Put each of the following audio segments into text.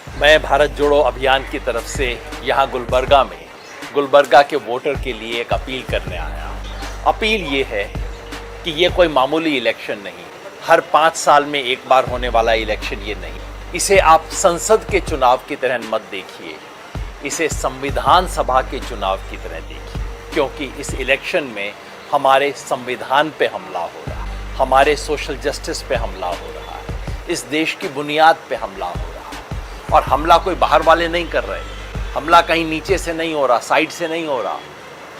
मैं भारत जोड़ो अभियान की तरफ से यहाँ गुलबर्गा के वोटर के लिए एक अपील करने आया। अपील ये है कि ये कोई मामूली इलेक्शन नहीं, हर 5 साल में एक बार होने वाला इलेक्शन ये नहीं। इसे आप संसद के चुनाव की तरह मत देखिए, इसे संविधान सभा के चुनाव की तरह देखिए, क्योंकि इस इलेक्शन में हमारे संविधान पे हमला हो रहा है, हमारे सोशल जस्टिस पे हमला हो रहा है, इस देश की बुनियाद पे हमला हो रहा है। और हमला कोई बाहर वाले नहीं कर रहे, हमला कहीं नीचे से नहीं हो रहा, साइड से नहीं हो रहा,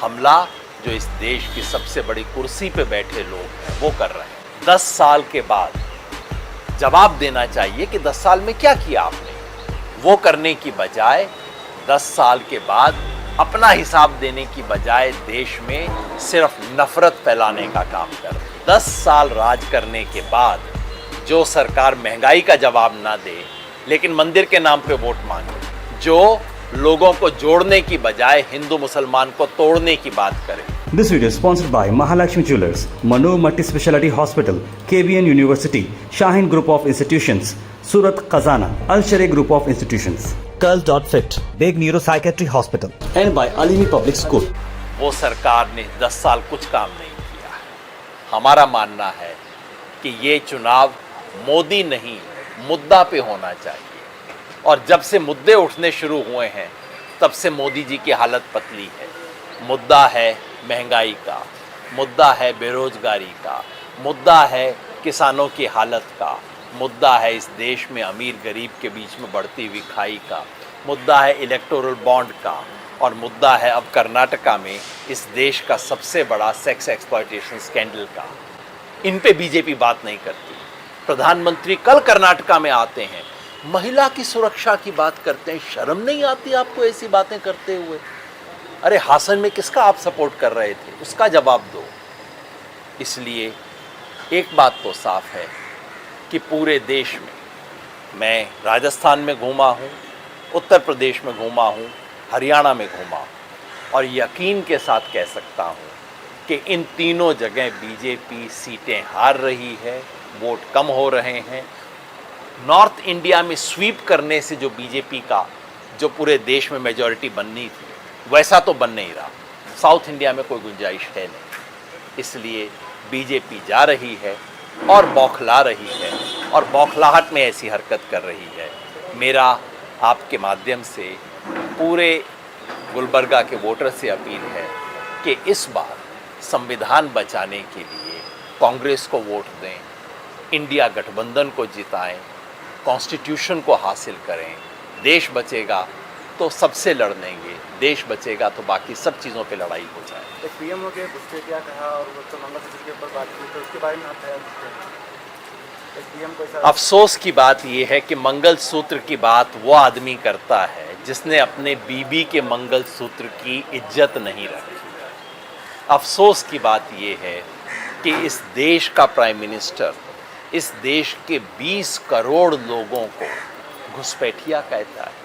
हमला जो इस देश की सबसे बड़ी कुर्सी पे बैठे लोग हैं वो कर रहे हैं। 10 साल के बाद जवाब देना चाहिए कि 10 साल में क्या किया आपने। वो करने की बजाय 10 साल के बाद अपना हिसाब देने की बजाय देश में सिर्फ नफरत फैलाने का काम कर रहे हैं। 10 साल राज करने के बाद जो सरकार महंगाई का जवाब ना दे लेकिन मंदिर के नाम पे वोट मांगे, जो लोगों को जोड़ने की बजाय हिंदू मुसलमान को तोड़ने की बात करे। This video is sponsored by Mahalakshmi Jewelers, Manu Multi Speciality Hospital, KBN University, Shaheen Group of Institutions, Surat Khazana, Al Sharia Group of Institutions, Curl.fit, Big Neuropsychiatry Hospital, and by Alimi Public School. वो सरकार ने 10 साल कुछ काम नहीं किया। हमारा मानना है कि ये चुनाव मोदी नहीं मुद्दा पे होना चाहिए, और जब से मुद्दे उठने शुरू हुए हैं तब से मोदी जी की हालत पतली है। मुद्दा है महंगाई का, मुद्दा है बेरोजगारी का, मुद्दा है किसानों की हालत का, मुद्दा है इस देश में अमीर गरीब के बीच में बढ़ती हुई खाई का, मुद्दा है इलेक्टोरल बॉन्ड का, और मुद्दा है अब कर्नाटका में इस देश का सबसे बड़ा सेक्स एक्सप्लॉयटेशन स्कैंडल का। इन पे बीजेपी बात नहीं करती। प्रधानमंत्री कल कर्नाटका में आते हैं, महिला की सुरक्षा की बात करते हैं। शर्म नहीं आती आपको ऐसी बातें करते हुए? अरे हासन में किसका आप सपोर्ट कर रहे थे, उसका जवाब दो। इसलिए एक बात तो साफ है कि पूरे देश में, मैं राजस्थान में घूमा हूँ, उत्तर प्रदेश में घूमा हूँ, हरियाणा में घूमा हूँ, और यकीन के साथ कह सकता हूँ कि इन तीनों जगह बीजेपी सीटें हार रही है, वोट कम हो रहे हैं। नॉर्थ इंडिया में स्वीप करने से जो बीजेपी का जो पूरे देश में मेजॉरिटी बननी थी वैसा तो बन नहीं रहा। साउथ इंडिया में कोई गुंजाइश है नहीं। इसलिए बीजेपी जा रही है और बौखला रही है, और बौखलाहट में ऐसी हरकत कर रही है। मेरा आपके माध्यम से पूरे गुलबर्गा के वोटर से अपील है कि इस बार संविधान बचाने के लिए कांग्रेस को वोट दें, इंडिया गठबंधन को जिताएं, कॉन्स्टिट्यूशन को हासिल करें। देश बचेगा तो सबसे लड़ लेंगे, देश बचेगा तो बाकी सब चीज़ों पे लड़ाई हो जाए। एक पीएम हो गए, उससे क्या कहा और तो मंगलसूत्र के ऊपर बात की, तो उसके बारे में आप क्या पीएम को? अफसोस की बात यह है कि मंगलसूत्र की बात वो आदमी करता है जिसने अपने बीबी के मंगलसूत्र की इज्जत नहीं रखी। अफसोस की बात यह है कि इस देश का प्राइम मिनिस्टर इस देश के 20 करोड़ लोगों को घुसपैठिया कहता है।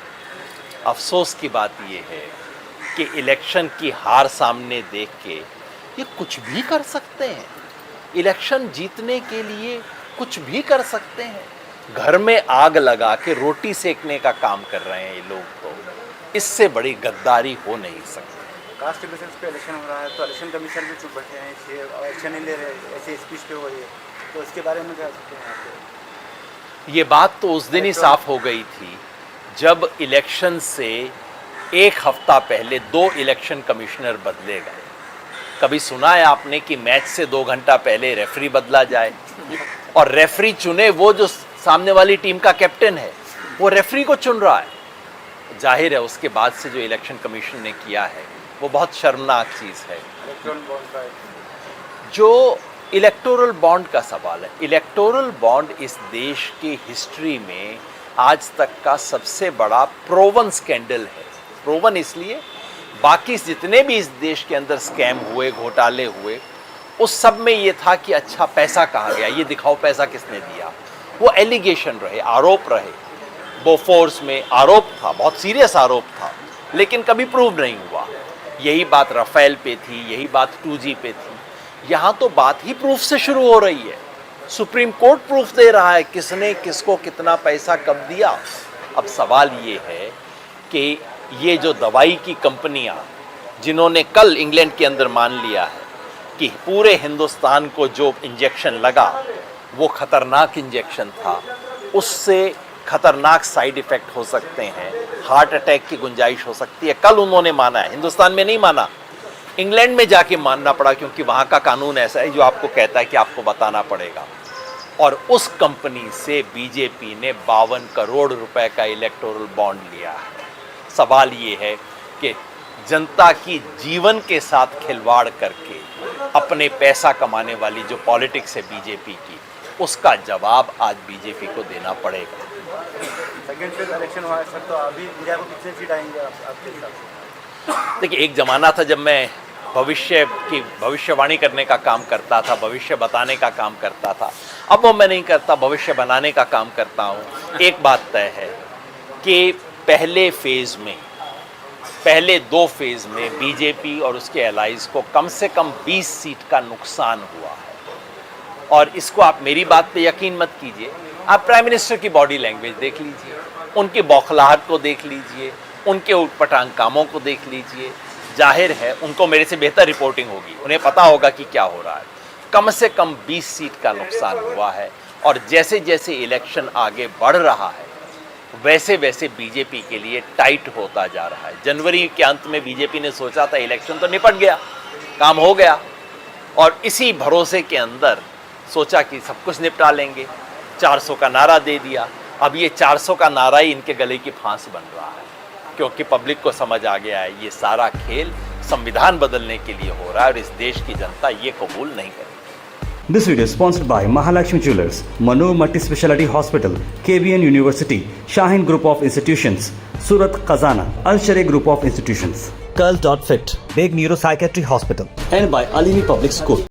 अफसोस की बात यह है कि इलेक्शन की हार सामने देख के ये कुछ भी कर सकते हैं। इलेक्शन जीतने के लिए कुछ भी कर सकते हैं। घर में आग लगा के रोटी सेकने का काम कर रहे हैं ये लोग, तो इससे बड़ी गद्दारी हो नहीं सकती। कास्ट बेसिस पे इलेक्शन हो रहा है तो इलेक्शन कमीशन भी चुप बैठे हैं, एक्शन नहीं ले रहे, ऐसे स्पीच पे हो रही है, तो इसके बारे में क्या सकते हैं आप? ये बात तो उस दिन ही साफ हो गई थी जब इलेक्शन से एक हफ्ता पहले 2 इलेक्शन कमिश्नर बदले गए। कभी सुना है आपने कि मैच से 2 घंटा पहले रेफरी बदला जाए? और रेफरी चुने वो जो सामने वाली टीम का कैप्टन है, वो रेफरी को चुन रहा है। जाहिर है उसके बाद से जो इलेक्शन कमीशन ने किया है वो बहुत शर्मनाक चीज़ है। जो इलेक्टोरल बॉन्ड का सवाल है, इलेक्टोरल बॉन्ड इस देश की हिस्ट्री में आज तक का सबसे बड़ा प्रोवन स्कैंडल है। प्रोवन इसलिए, बाकी जितने भी इस देश के अंदर स्कैम हुए, घोटाले हुए, उस सब में ये था कि अच्छा पैसा कहाँ गया, ये दिखाओ पैसा किसने दिया। वो एलिगेशन रहे, आरोप रहे। बोफोर्स में आरोप था, बहुत सीरियस आरोप था, लेकिन कभी प्रूव नहीं हुआ। यही बात राफेल पे थी, यही बात 2G पे थी। यहाँ तो बात ही प्रूफ से शुरू हो रही है। सुप्रीम कोर्ट प्रूफ दे रहा है किसने किसको कितना पैसा कब दिया। अब सवाल ये है कि ये जो दवाई की कंपनियां जिन्होंने कल इंग्लैंड के अंदर मान लिया है कि पूरे हिंदुस्तान को जो इंजेक्शन लगा वो खतरनाक इंजेक्शन था, उससे खतरनाक साइड इफ़ेक्ट हो सकते हैं, हार्ट अटैक की गुंजाइश हो सकती है, कल उन्होंने माना है। हिंदुस्तान में नहीं माना, इंग्लैंड में जाके मानना पड़ा, क्योंकि वहाँ का कानून ऐसा है जो आपको कहता है कि आपको बताना पड़ेगा। और उस कंपनी से बीजेपी ने 52 करोड़ रुपए का इलेक्टोरल बॉन्ड लिया है। सवाल ये है कि जनता की जीवन के साथ खिलवाड़ करके अपने पैसा कमाने वाली जो पॉलिटिक्स है बीजेपी की, उसका जवाब आज बीजेपी को देना पड़ेगा। सेकेंड फेज इलेक्शन हुआ है सर, तो अभी इंडिया को कितने सीट आएंगे आपके हिसाब से? देखिए, एक ज़माना था जब मैं भविष्य की भविष्यवाणी करने का काम करता था, भविष्य बताने का काम करता था। अब वो मैं नहीं करता, भविष्य बनाने का काम करता हूँ। एक बात तय है कि पहले 2 फेज़ में बीजेपी और उसके एलाइज को कम से कम 20 सीट का नुकसान हुआ है। और इसको आप मेरी बात पे यकीन मत कीजिए, आप प्राइम मिनिस्टर की बॉडी लैंग्वेज देख लीजिए, उनकी बौखलाहट को देख लीजिए, उनके उटपटांग कामों को देख लीजिए। जाहिर है उनको मेरे से बेहतर रिपोर्टिंग होगी, उन्हें पता होगा कि क्या हो रहा है। कम से कम 20 सीट का नुकसान हुआ है। और जैसे जैसे इलेक्शन आगे बढ़ रहा है वैसे वैसे बीजेपी के लिए टाइट होता जा रहा है। जनवरी के अंत में बीजेपी ने सोचा था इलेक्शन तो निपट गया, काम हो गया, और इसी भरोसे के अंदर सोचा कि सब कुछ निपटा लेंगे, 400 का नारा दे दिया। अब ये 400 का नारा ही इनके गले की फांस बन रहा है, क्योंकि पब्लिक को समझ आ गया है ये सारा खेल संविधान बदलने के लिए हो रहा है और इस देश की जनता ये कबूल नहीं करेगी। This video is sponsored by Mahalakshmi Jewelers, Manu Multi Speciality Hospital, KBN University, Shaheen Group of Institutions, Surat Khazana, Al Sharia Group of Institutions, Curl.fit, Big Neuropsychiatry Hospital, and by Alimi Public School.